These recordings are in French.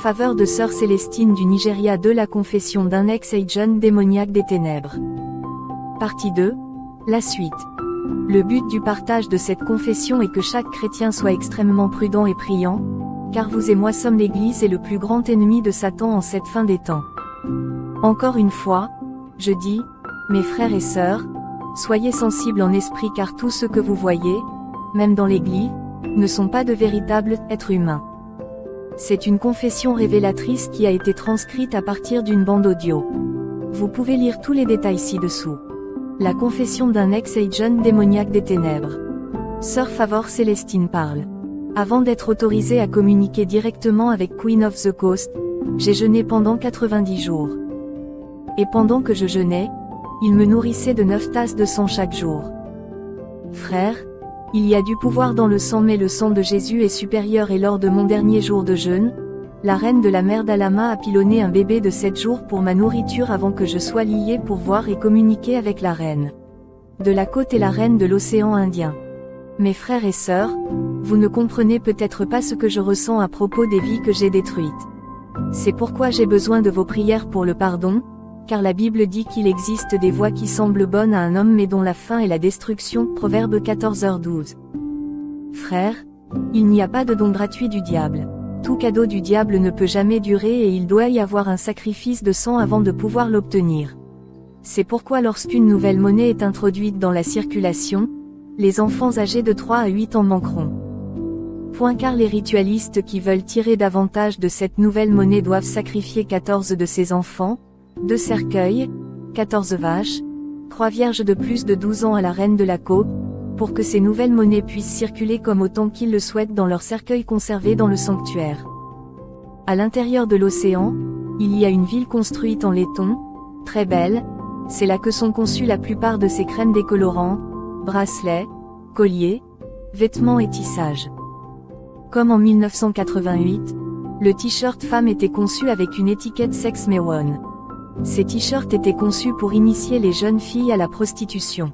Faveur de Sœur Célestine du Nigeria 2. La confession d'un ex-agent démoniaque des ténèbres. Partie 2. La suite. Le but du partage de cette confession est que chaque chrétien soit extrêmement prudent et priant, car vous et moi sommes l'Église et le plus grand ennemi de Satan en cette fin des temps. Encore une fois, je dis, mes frères et sœurs, soyez sensibles en esprit car tous ceux que vous voyez, même dans l'Église, ne sont pas de véritables êtres humains. C'est une confession révélatrice qui a été transcrite à partir d'une bande audio. Vous pouvez lire tous les détails ci-dessous. La confession d'un ex-agent démoniaque des ténèbres. Sœur Favor Célestine parle. Avant d'être autorisée à communiquer directement avec Queen of the Coast, j'ai jeûné pendant 90 jours. Et pendant que je jeûnais, il me nourrissait de 9 tasses de sang chaque jour. Frère, il y a du pouvoir dans le sang mais le sang de Jésus est supérieur et lors de mon dernier jour de jeûne, la reine de la mer d'Alama a pilonné un bébé de 7 jours pour ma nourriture avant que je sois liée pour voir et communiquer avec la reine de la côte et la reine de l'océan Indien. Mes frères et sœurs, vous ne comprenez peut-être pas ce que je ressens à propos des vies que j'ai détruites. C'est pourquoi j'ai besoin de vos prières pour le pardon, car la Bible dit qu'il existe des voies qui semblent bonnes à un homme mais dont la fin est la destruction. Proverbe 14h12. Frères, il n'y a pas de don gratuit du diable. Tout cadeau du diable ne peut jamais durer et il doit y avoir un sacrifice de sang avant de pouvoir l'obtenir. C'est pourquoi lorsqu'une nouvelle monnaie est introduite dans la circulation, les enfants âgés de 3 à 8 ans manqueront. Car les ritualistes qui veulent tirer davantage de cette nouvelle monnaie doivent sacrifier 14 de ces enfants, 2 cercueils, 14 vaches, 3 vierges de plus de 12 ans à la reine de la côte, pour que ces nouvelles monnaies puissent circuler comme autant qu'ils le souhaitent dans leurs cercueils conservés dans le sanctuaire. À l'intérieur de l'océan, il y a une ville construite en laiton, très belle, c'est là que sont conçues la plupart de ces crèmes décolorants, bracelets, colliers, vêtements et tissages. Comme en 1988, le t-shirt femme était conçu avec une étiquette Sex Me One. Ces t-shirts étaient conçus pour initier les jeunes filles à la prostitution.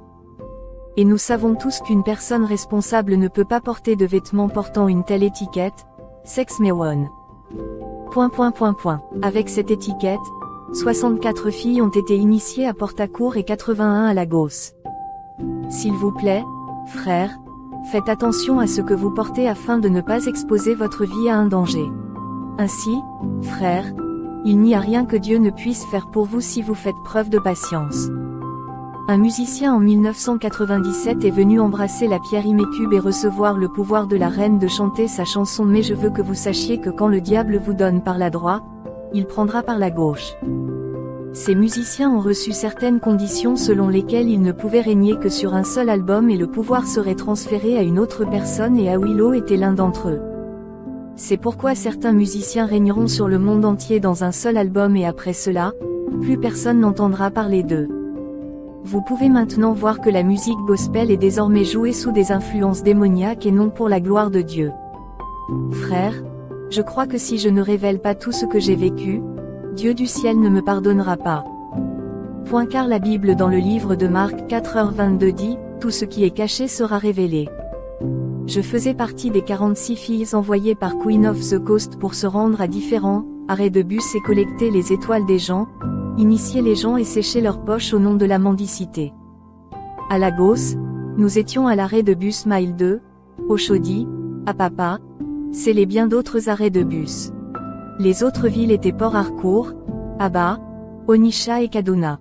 Et nous savons tous qu'une personne responsable ne peut pas porter de vêtements portant une telle étiquette, Sex Me One. Avec cette étiquette, 64 filles ont été initiées à Portacourt et 81 à Lagos. S'il vous plaît, frères, faites attention à ce que vous portez afin de ne pas exposer votre vie à un danger. Ainsi, frères, il n'y a rien que Dieu ne puisse faire pour vous si vous faites preuve de patience. Un musicien en 1997 est venu embrasser la pierre Imécube et recevoir le pouvoir de la reine de chanter sa chanson Mais je veux que vous sachiez que quand le diable vous donne par la droite, il prendra par la gauche. Ces musiciens ont reçu certaines conditions selon lesquelles ils ne pouvaient régner que sur un seul album et le pouvoir serait transféré à une autre personne et Awilo était l'un d'entre eux. C'est pourquoi certains musiciens régneront sur le monde entier dans un seul album et après cela, plus personne n'entendra parler d'eux. Vous pouvez maintenant voir que la musique gospel est désormais jouée sous des influences démoniaques et non pour la gloire de Dieu. Frères, je crois que si je ne révèle pas tout ce que j'ai vécu, Dieu du ciel ne me pardonnera pas. Car la Bible dans le livre de Marc 4h22 dit, tout ce qui est caché sera révélé. Je faisais partie des 46 filles envoyées par Queen of the Coast pour se rendre à différents arrêts de bus et collecter les étoiles des gens, initier les gens et sécher leurs poches au nom de la mendicité. À Lagos, nous étions à l'arrêt de bus Mile 2, Oshodi, Apapa, c'est et bien d'autres arrêts de bus. Les autres villes étaient Port Harcourt, Aba, Onitsha et Kaduna.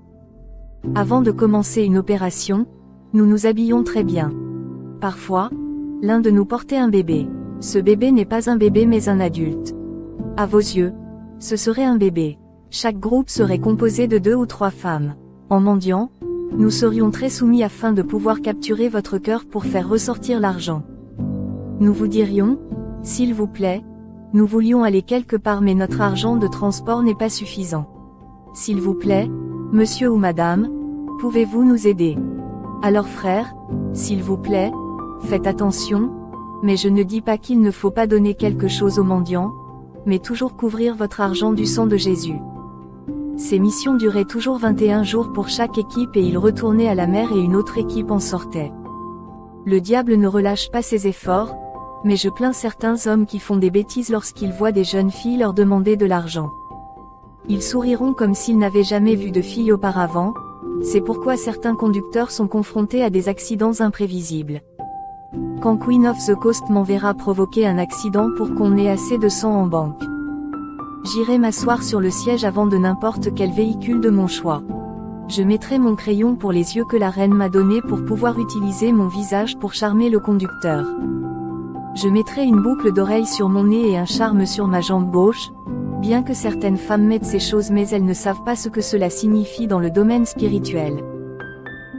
Avant de commencer une opération, nous nous habillions très bien. Parfois, l'un de nous portait un bébé. Ce bébé n'est pas un bébé mais un adulte. À vos yeux, ce serait un bébé. Chaque groupe serait composé de 2 ou 3 femmes. En mendiant, nous serions très soumis afin de pouvoir capturer votre cœur pour faire ressortir l'argent. Nous vous dirions, s'il vous plaît, nous voulions aller quelque part mais notre argent de transport n'est pas suffisant. S'il vous plaît, monsieur ou madame, pouvez-vous nous aider? Alors frère, s'il vous plaît, faites attention, mais je ne dis pas qu'il ne faut pas donner quelque chose aux mendiants, mais toujours couvrir votre argent du sang de Jésus. Ces missions duraient toujours 21 jours pour chaque équipe et ils retournaient à la mer et une autre équipe en sortait. Le diable ne relâche pas ses efforts, Mais je plains certains hommes qui font des bêtises lorsqu'ils voient des jeunes filles leur demander de l'argent. Ils souriront comme s'ils n'avaient jamais vu de filles auparavant, c'est pourquoi certains conducteurs sont confrontés à des accidents imprévisibles. Quand Queen of the Coast m'enverra provoquer un accident pour qu'on ait assez de sang en banque, j'irai m'asseoir sur le siège avant de n'importe quel véhicule de mon choix. Je mettrai mon crayon pour les yeux que la reine m'a donné pour pouvoir utiliser mon visage pour charmer le conducteur. Je mettrai une boucle d'oreille sur mon nez et un charme sur ma jambe gauche, bien que certaines femmes mettent ces choses mais elles ne savent pas ce que cela signifie dans le domaine spirituel.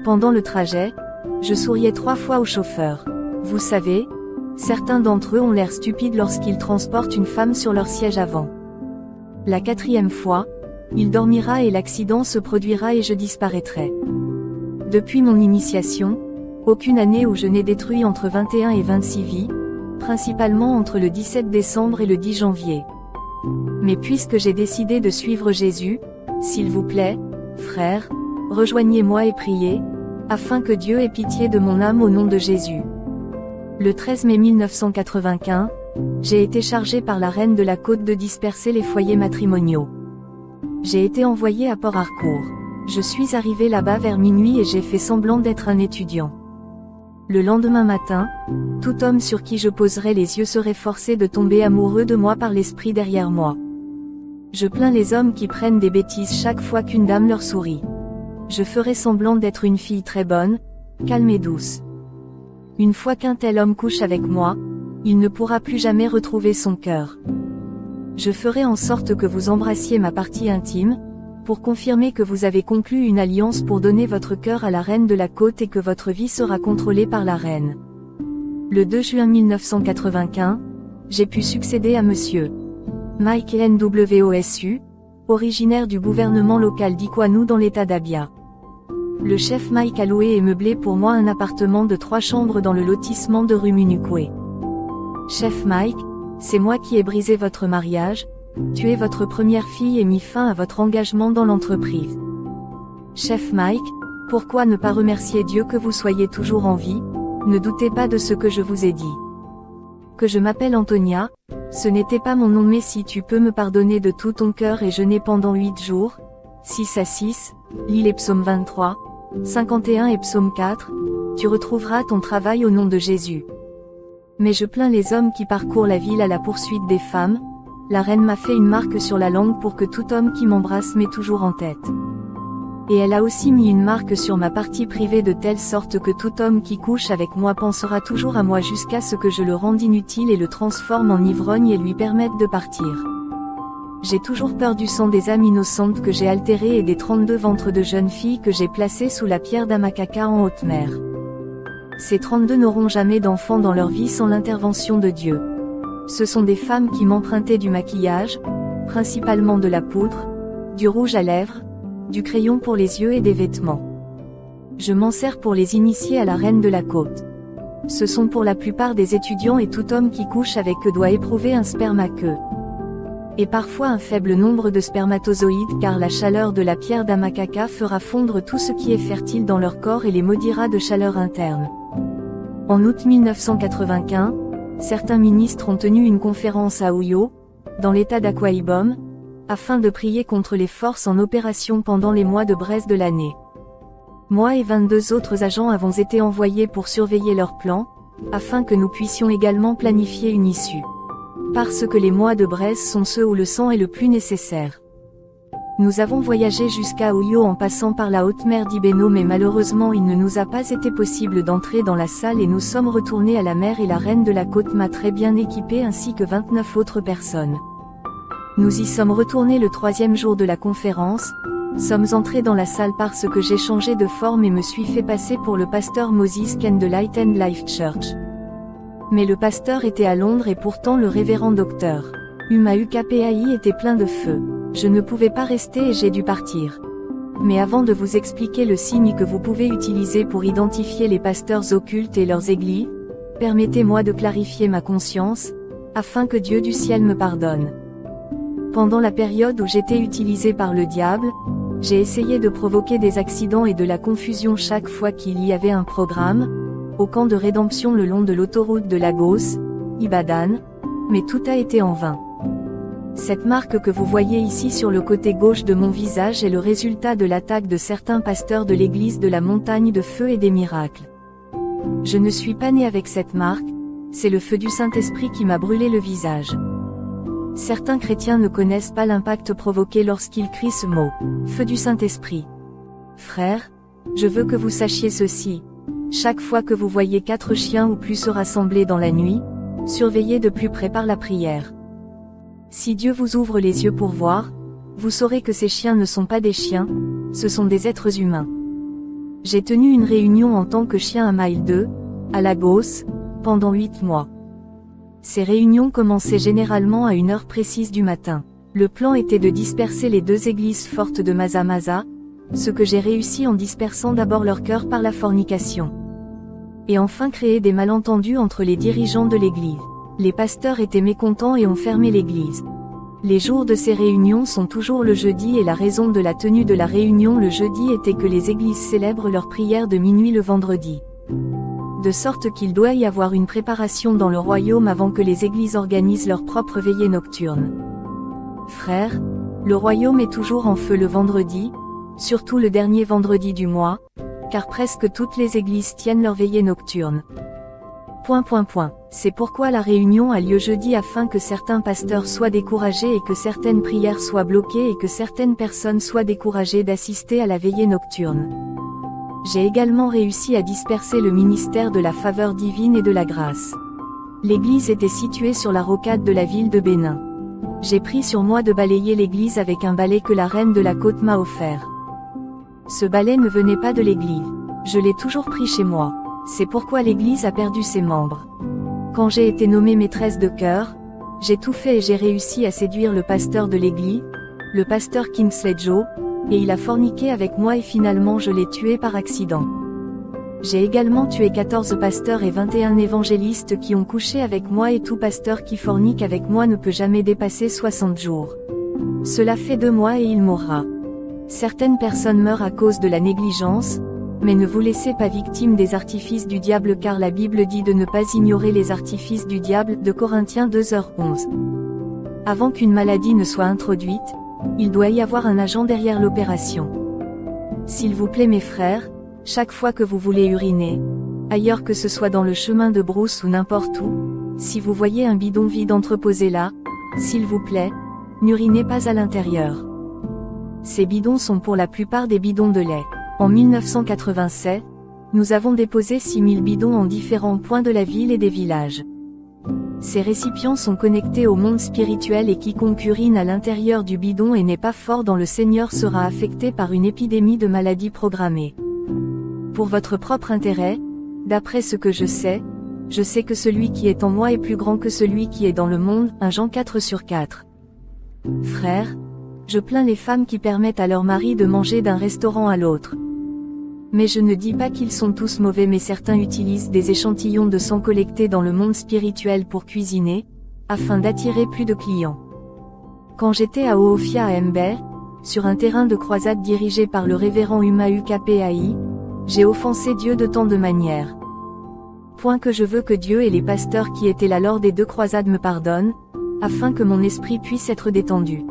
Pendant le trajet, je souriais 3 fois au chauffeur. Vous savez, certains d'entre eux ont l'air stupides lorsqu'ils transportent une femme sur leur siège avant. La 4e fois, il dormira et l'accident se produira et je disparaîtrai. Depuis mon initiation, aucune année où je n'ai détruit entre 21 et 26 vies, principalement entre le 17 décembre et le 10 janvier. Mais puisque j'ai décidé de suivre Jésus, s'il vous plaît, frères, rejoignez-moi et priez, afin que Dieu ait pitié de mon âme au nom de Jésus. Le 13 mai 1995, j'ai été chargé par la reine de la Côte de disperser les foyers matrimoniaux. J'ai été envoyé à Port Harcourt. Je suis arrivé là-bas vers minuit et j'ai fait semblant d'être un étudiant. Le lendemain matin, tout homme sur qui je poserais les yeux serait forcé de tomber amoureux de moi par l'esprit derrière moi. Je plains les hommes qui prennent des bêtises chaque fois qu'une dame leur sourit. Je ferai semblant d'être une fille très bonne, calme et douce. Une fois qu'un tel homme couche avec moi, il ne pourra plus jamais retrouver son cœur. Je ferai en sorte que vous embrassiez ma partie intime, pour confirmer que vous avez conclu une alliance pour donner votre cœur à la reine de la côte et que votre vie sera contrôlée par la reine. Le 2 juin 1995, j'ai pu succéder à Monsieur Mike NWOSU, originaire du gouvernement local d'Ikwanu dans l'état d'Abia. Le chef Mike a loué et meublé pour moi un appartement de 3 chambres dans le lotissement de rue Munukwe. Chef Mike, c'est moi qui ai brisé votre mariage, tué votre première fille et mis fin à votre engagement dans l'entreprise. Chef Mike, pourquoi ne pas remercier Dieu que vous soyez toujours en vie? Ne doutez pas de ce que je vous ai dit. Que je m'appelle Antonia, ce n'était pas mon nom mais si tu peux me pardonner de tout ton cœur et jeûner pendant 8 jours, 6 à 6, lis les psaumes 23, 51 et psaume 4, tu retrouveras ton travail au nom de Jésus. Mais je plains les hommes qui parcourent la ville à la poursuite des femmes, la reine m'a fait une marque sur la langue pour que tout homme qui m'embrasse m'ait toujours en tête. Et elle a aussi mis une marque sur ma partie privée de telle sorte que tout homme qui couche avec moi pensera toujours à moi jusqu'à ce que je le rende inutile et le transforme en ivrogne et lui permette de partir. J'ai toujours peur du sang des âmes innocentes que j'ai altérées et des 32 ventres de jeunes filles que j'ai placées sous la pierre d'Amakaka en haute mer. Ces 32 n'auront jamais d'enfants dans leur vie sans l'intervention de Dieu. Ce sont des femmes qui m'empruntaient du maquillage, principalement de la poudre, du rouge à lèvres, du crayon pour les yeux et des vêtements. Je m'en sers pour les initier à la reine de la côte. Ce sont pour la plupart des étudiants et tout homme qui couche avec eux doit éprouver un sperme à queue. Et parfois un faible nombre de spermatozoïdes car la chaleur de la pierre d'Amakaka fera fondre tout ce qui est fertile dans leur corps et les maudira de chaleur interne. En août 1995, certains ministres ont tenu une conférence à Uyo, dans l'état d'Akwa Ibom, afin de prier contre les forces en opération pendant les mois de braise de l'année. Moi et 22 autres agents avons été envoyés pour surveiller leur plan, afin que nous puissions également planifier une issue. Parce que les mois de braise sont ceux où le sang est le plus nécessaire. Nous avons voyagé jusqu'à Uyo en passant par la haute mer d'Ibeno mais malheureusement il ne nous a pas été possible d'entrer dans la salle et nous sommes retournés à la mer et la reine de la côte m'a très bien équipée ainsi que 29 autres personnes. Nous y sommes retournés le 3e jour de la conférence, sommes entrés dans la salle parce que j'ai changé de forme et me suis fait passer pour le pasteur Moses Ken de Light and Life Church. Mais le pasteur était à Londres et pourtant le révérend docteur UKPAI était plein de feu. Je ne pouvais pas rester et j'ai dû partir. Mais avant de vous expliquer le signe que vous pouvez utiliser pour identifier les pasteurs occultes et leurs églises, permettez-moi de clarifier ma conscience, afin que Dieu du ciel me pardonne. Pendant la période où j'étais utilisé par le diable, j'ai essayé de provoquer des accidents et de la confusion chaque fois qu'il y avait un programme, au camp de rédemption le long de l'autoroute de Lagos, Ibadan, mais tout a été en vain. Cette marque que vous voyez ici sur le côté gauche de mon visage est le résultat de l'attaque de certains pasteurs de l'église de la montagne de feu et des miracles. Je ne suis pas né avec cette marque, c'est le feu du Saint-Esprit qui m'a brûlé le visage. Certains chrétiens ne connaissent pas l'impact provoqué lorsqu'ils crient ce mot, feu du Saint-Esprit. Frères, je veux que vous sachiez ceci. Chaque fois que vous voyez 4 chiens ou plus se rassembler dans la nuit, surveillez de plus près par la prière. Si Dieu vous ouvre les yeux pour voir, vous saurez que ces chiens ne sont pas des chiens, ce sont des êtres humains. J'ai tenu une réunion en tant que chien à Mile 2, à Lagos, pendant 8 mois. Ces réunions commençaient généralement à une heure précise du matin. Le plan était de disperser les 2 églises fortes de Mazamaza, ce que j'ai réussi en dispersant d'abord leur cœur par la fornication. Et enfin créer des malentendus entre les dirigeants de l'église. Les pasteurs étaient mécontents et ont fermé l'église. Les jours de ces réunions sont toujours le jeudi et la raison de la tenue de la réunion le jeudi était que les églises célèbrent leur prière de minuit le vendredi. De sorte qu'il doit y avoir une préparation dans le royaume avant que les églises organisent leur propre veillée nocturne. Frères, le royaume est toujours en feu le vendredi, surtout le dernier vendredi du mois, car presque toutes les églises tiennent leur veillée nocturne. C'est pourquoi la réunion a lieu jeudi afin que certains pasteurs soient découragés et que certaines prières soient bloquées et que certaines personnes soient découragées d'assister à la veillée nocturne. J'ai également réussi à disperser le ministère de la faveur divine et de la grâce. L'église était située sur la rocade de la ville de Bénin. J'ai pris sur moi de balayer l'église avec un balai que la reine de la côte m'a offert. Ce balai ne venait pas de l'église. Je l'ai toujours pris chez moi. C'est pourquoi l'église a perdu ses membres. Quand j'ai été nommée maîtresse de chœur, j'ai tout fait et j'ai réussi à séduire le pasteur de l'église, le pasteur Kingsley Joe, et il a forniqué avec moi et finalement je l'ai tué par accident. J'ai également tué 14 pasteurs et 21 évangélistes qui ont couché avec moi et tout pasteur qui fornique avec moi ne peut jamais dépasser 60 jours. Cela fait 2 mois et il mourra. Certaines personnes meurent à cause de la négligence, mais ne vous laissez pas victime des artifices du diable car la Bible dit de ne pas ignorer les artifices du diable de Corinthiens 2h11. Avant qu'une maladie ne soit introduite, il doit y avoir un agent derrière l'opération. S'il vous plaît mes frères, chaque fois que vous voulez uriner, ailleurs que ce soit dans le chemin de brousse ou n'importe où, si vous voyez un bidon vide entreposé là, s'il vous plaît, n'urinez pas à l'intérieur. Ces bidons sont pour la plupart des bidons de lait. En 1987, nous avons déposé 6000 bidons en différents points de la ville et des villages. Ces récipients sont connectés au monde spirituel et quiconque urine à l'intérieur du bidon et n'est pas fort dans le Seigneur sera affecté par une épidémie de maladies programmées. Pour votre propre intérêt, d'après ce que je sais que celui qui est en moi est plus grand que celui qui est dans le monde, 1 Jean 4/4. Frères, je plains les femmes qui permettent à leur mari de manger d'un restaurant à l'autre. Mais je ne dis pas qu'ils sont tous mauvais mais certains utilisent des échantillons de sang collectés dans le monde spirituel pour cuisiner, afin d'attirer plus de clients. Quand j'étais à Oofia à Mbe, sur un terrain de croisade dirigé par le révérend Uma Ukpai, j'ai offensé Dieu de tant de manières. Point que je veux que Dieu et les pasteurs qui étaient là lors des 2 croisades me pardonnent, afin que mon esprit puisse être détendu.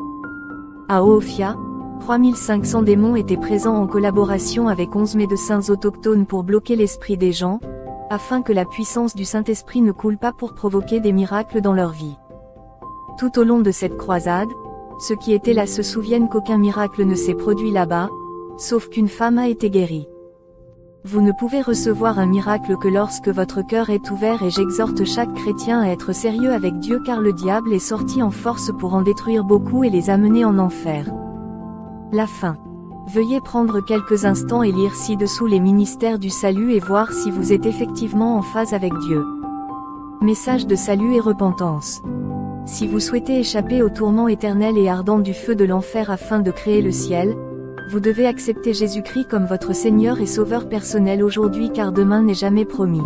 À Oofia, 3500 démons étaient présents en collaboration avec 11 médecins autochtones pour bloquer l'esprit des gens, afin que la puissance du Saint-Esprit ne coule pas pour provoquer des miracles dans leur vie. Tout au long de cette croisade, ceux qui étaient là se souviennent qu'aucun miracle ne s'est produit là-bas, sauf qu'une femme a été guérie. Vous ne pouvez recevoir un miracle que lorsque votre cœur est ouvert et j'exhorte chaque chrétien à être sérieux avec Dieu car le diable est sorti en force pour en détruire beaucoup et les amener en enfer. La fin. Veuillez prendre quelques instants et lire ci-dessous les ministères du salut et voir si vous êtes effectivement en phase avec Dieu. Message de salut et repentance. Si vous souhaitez échapper au tourment éternel et ardent du feu de l'enfer afin de créer le ciel, vous devez accepter Jésus-Christ comme votre Seigneur et Sauveur personnel aujourd'hui car demain n'est jamais promis.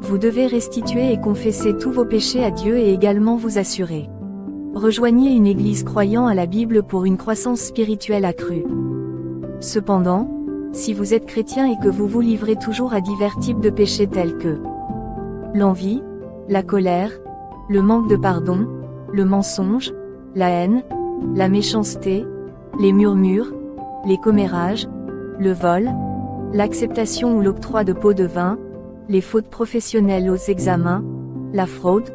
Vous devez restituer et confesser tous vos péchés à Dieu et également vous assurer. Rejoignez une église croyant à la Bible pour une croissance spirituelle accrue. Cependant, si vous êtes chrétien et que vous vous livrez toujours à divers types de péchés tels que l'envie, la colère, le manque de pardon, le mensonge, la haine, la méchanceté, les murmures, les commérages, le vol, l'acceptation ou l'octroi de pots de vin, les fautes professionnelles aux examens, la fraude,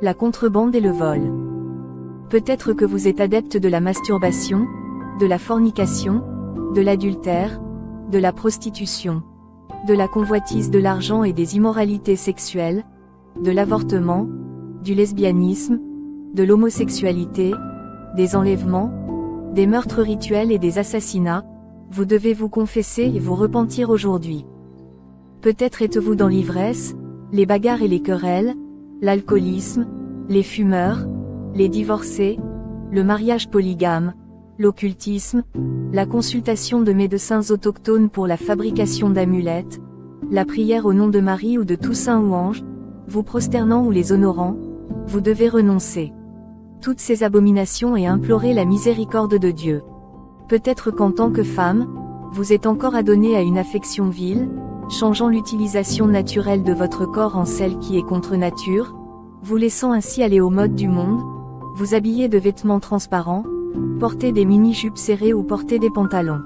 la contrebande et le vol. Peut-être que vous êtes adepte de la masturbation, de la fornication, de l'adultère, de la prostitution, de la convoitise de l'argent et des immoralités sexuelles, de l'avortement, du lesbianisme, de l'homosexualité, des enlèvements, des meurtres rituels et des assassinats. Vous devez vous confesser et vous repentir aujourd'hui. Peut-être êtes-vous dans l'ivresse, les bagarres et les querelles, l'alcoolisme, les fumeurs, les divorcés, le mariage polygame, l'occultisme, la consultation de médecins autochtones pour la fabrication d'amulettes, la prière au nom de Marie ou de tous saints ou anges, vous prosternant ou les honorant. Vous devez renoncer toutes ces abominations et implorer la miséricorde de Dieu. Peut-être qu'en tant que femme, vous êtes encore adonnée à une affection vile, changeant l'utilisation naturelle de votre corps en celle qui est contre nature, vous laissant ainsi aller au mode du monde, vous habiller de vêtements transparents, porter des mini-jupes serrées ou porter des pantalons.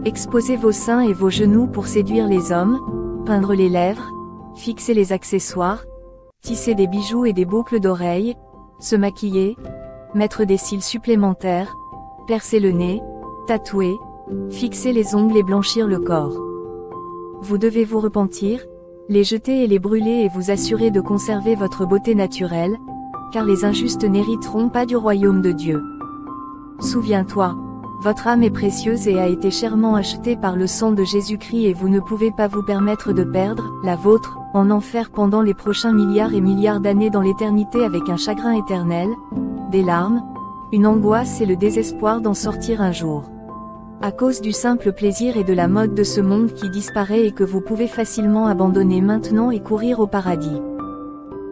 Exposer vos seins et vos genoux pour séduire les hommes, peindre les lèvres, fixer les accessoires, tisser des bijoux et des boucles d'oreilles, se maquiller, mettre des cils supplémentaires, percer le nez, tatouer, fixer les ongles et blanchir le corps. Vous devez vous repentir, les jeter et les brûler et vous assurer de conserver votre beauté naturelle, car les injustes n'hériteront pas du royaume de Dieu. Souviens-toi, votre âme est précieuse et a été chèrement achetée par le sang de Jésus-Christ et vous ne pouvez pas vous permettre de perdre la vôtre en enfer pendant les prochains milliards et milliards d'années dans l'éternité avec un chagrin éternel, des larmes, une angoisse et le désespoir d'en sortir un jour. À cause du simple plaisir et de la mode de ce monde qui disparaît et que vous pouvez facilement abandonner maintenant et courir au paradis.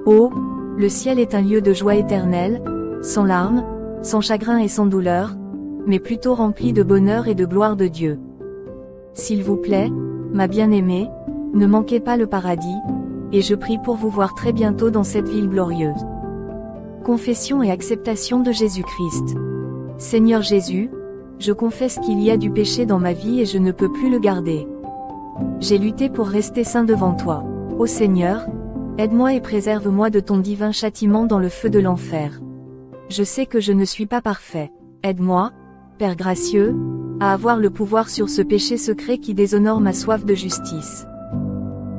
Oh, le ciel est un lieu de joie éternelle, sans larmes, sans chagrin et sans douleur, mais plutôt rempli de bonheur et de gloire de Dieu. S'il vous plaît, ma bien-aimée, ne manquez pas le paradis, et je prie pour vous voir très bientôt dans cette ville glorieuse. Confession et acceptation de Jésus-Christ. Seigneur Jésus, je confesse qu'il y a du péché dans ma vie et je ne peux plus le garder. J'ai lutté pour rester saint devant toi. Ô Seigneur, aide-moi et préserve-moi de ton divin châtiment dans le feu de l'enfer. Je sais que je ne suis pas parfait. Aide-moi, Père gracieux, à avoir le pouvoir sur ce péché secret qui déshonore ma soif de justice.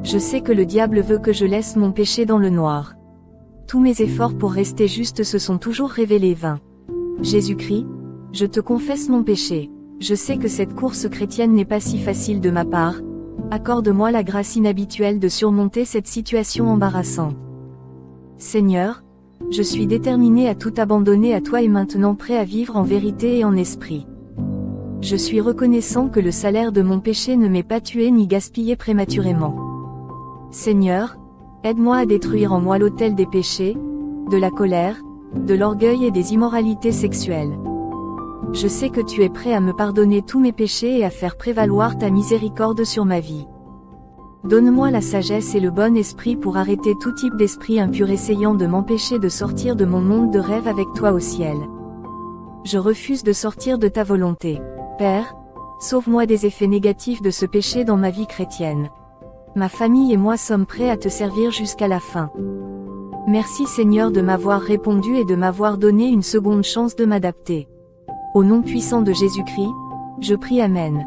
Je sais que le diable veut que je laisse mon péché dans le noir. Tous mes efforts pour rester juste se sont toujours révélés vains. Jésus-Christ, je te confesse mon péché. Je sais que cette course chrétienne n'est pas si facile de ma part. Accorde-moi la grâce inhabituelle de surmonter cette situation embarrassante. Seigneur, je suis déterminé à tout abandonner à toi et maintenant prêt à vivre en vérité et en esprit. Je suis reconnaissant que le salaire de mon péché ne m'est pas tué ni gaspillé prématurément. Seigneur, aide-moi à détruire en moi l'autel des péchés, de la colère, de l'orgueil et des immoralités sexuelles. Je sais que tu es prêt à me pardonner tous mes péchés et à faire prévaloir ta miséricorde sur ma vie. Donne-moi la sagesse et le bon esprit pour arrêter tout type d'esprit impur essayant de m'empêcher de sortir de mon monde de rêve avec toi au ciel. Je refuse de sortir de ta volonté. Père, sauve-moi des effets négatifs de ce péché dans ma vie chrétienne. Ma famille et moi sommes prêts à te servir jusqu'à la fin. Merci Seigneur de m'avoir répondu et de m'avoir donné une seconde chance de m'adapter. Au nom puissant de Jésus-Christ, je prie Amen.